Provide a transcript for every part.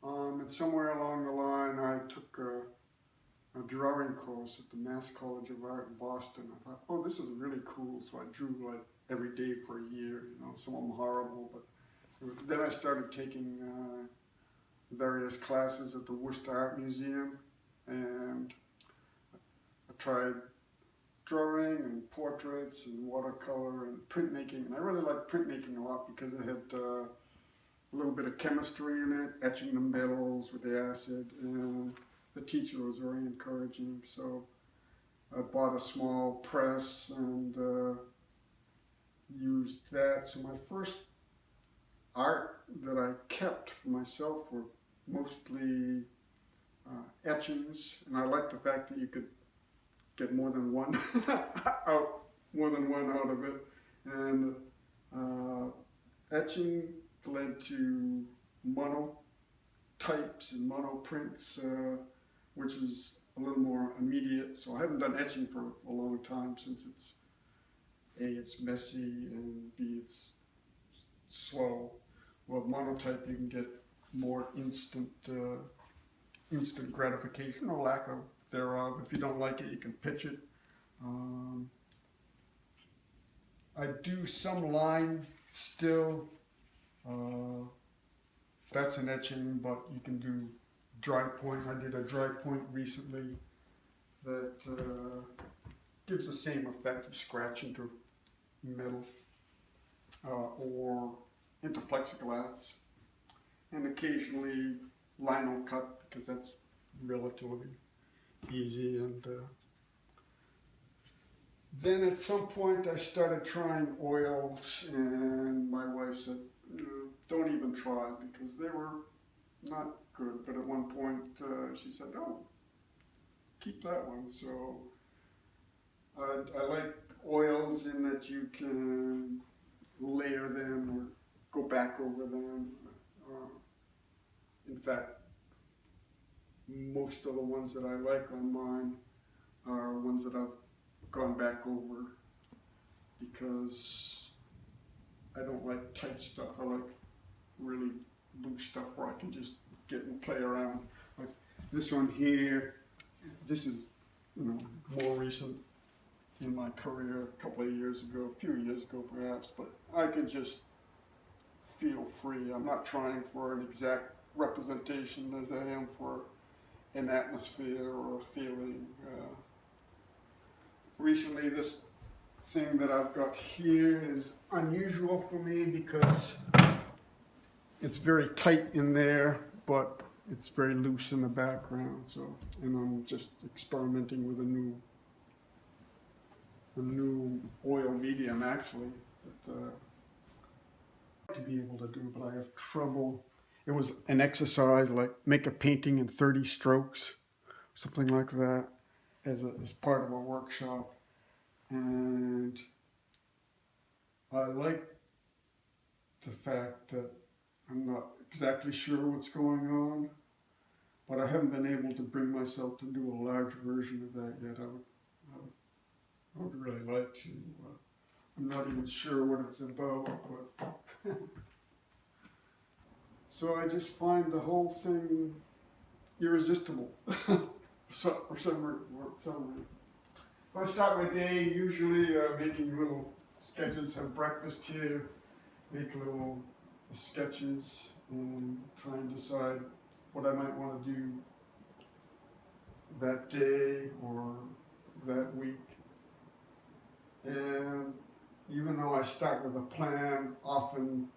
And somewhere along the line, I took a drawing course at the Mass College of Art in Boston. I thought, oh, this is really cool. So I drew like every day for a year. Some of them horrible, but then I started taking various classes at the Worcester Art Museum, and I tried drawing and portraits and watercolor and printmaking. And I really liked printmaking a lot because it had a little bit of chemistry in it, etching the metals with the acid, and the teacher was very encouraging. So I bought a small press and used that. So my first art that I kept for myself were mostly etchings, and I liked the fact that you could get more than one out of it. And etching led to monotypes and monoprints, which is a little more immediate. So I haven't done etching for a long time, since it's messy, and B, it's slow. Well, monotype, you can get more instant gratification, or lack of thereof. If you don't like it, you can pitch it. I do some line still. That's an etching, but you can do dry point. I did a dry point recently that gives the same effect. You scratch into metal or into plexiglass, and occasionally lino cut, because that's relatively easy. And then at some point I started trying oils, and my wife said, don't even try, because they were not good. But at one point she said, oh, keep that one. So I like oils in that you can layer them or go back over them. In fact, most of the ones that I like on mine are ones that I've gone back over, because I don't like tight stuff. I like really loose stuff where I can just get and play around. Like this one here, this is more recent in my career, a couple of years ago, a few years ago perhaps, but I can just feel free. I'm not trying for an exact representation as I am for an atmosphere or a feeling. Recently, this thing that I've got here is unusual for me because it's very tight in there, but it's very loose in the background. So, and I'm just experimenting with a new oil medium, actually, that to be able to do, but I have trouble. It was an exercise like make a painting in 30 strokes, something like that, as part of a workshop. And I like the fact that I'm not exactly sure what's going on, but I haven't been able to bring myself to do a large version of that yet. I would really like to. I'm not even sure what it's about, but so I just find the whole thing irresistible for some reason. I start my day usually making little sketches, have breakfast here, make little sketches, and try and decide what I might want to do that day or that week. And even though I start with a plan, often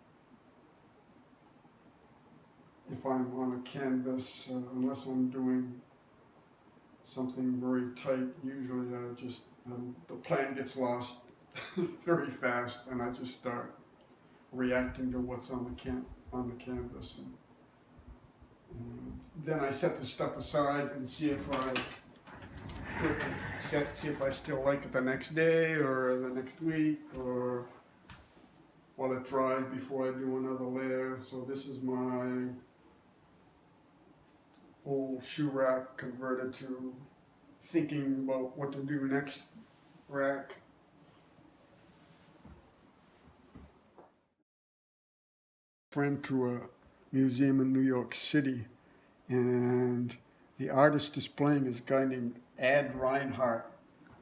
if I'm on a canvas, unless I'm doing something very tight, usually the plan gets lost very fast, and I just start reacting to what's on the canvas. And then I set the stuff aside and see if I still like it the next day or the next week, or while it dries before I do another layer. So this is my old shoe rack converted to thinking about what to do next rack. Friend to a museum in New York City, and the artist displaying is a guy named Ad Reinhardt,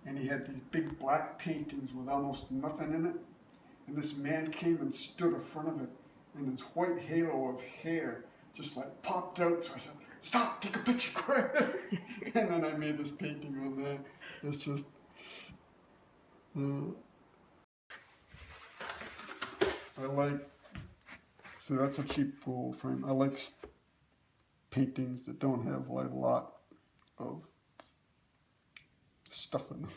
and he had these big black paintings with almost nothing in it, and this man came and stood in front of it, and his white halo of hair just like popped out. So I said, "Stop, take a picture quick." And then I made this painting on that. It's just I like, so that's a cheap gold frame. I like paintings that don't have like a lot of stuff in them.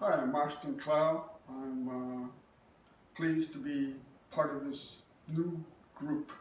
Hi, I'm Marston Clough. I'm pleased to be part of this new group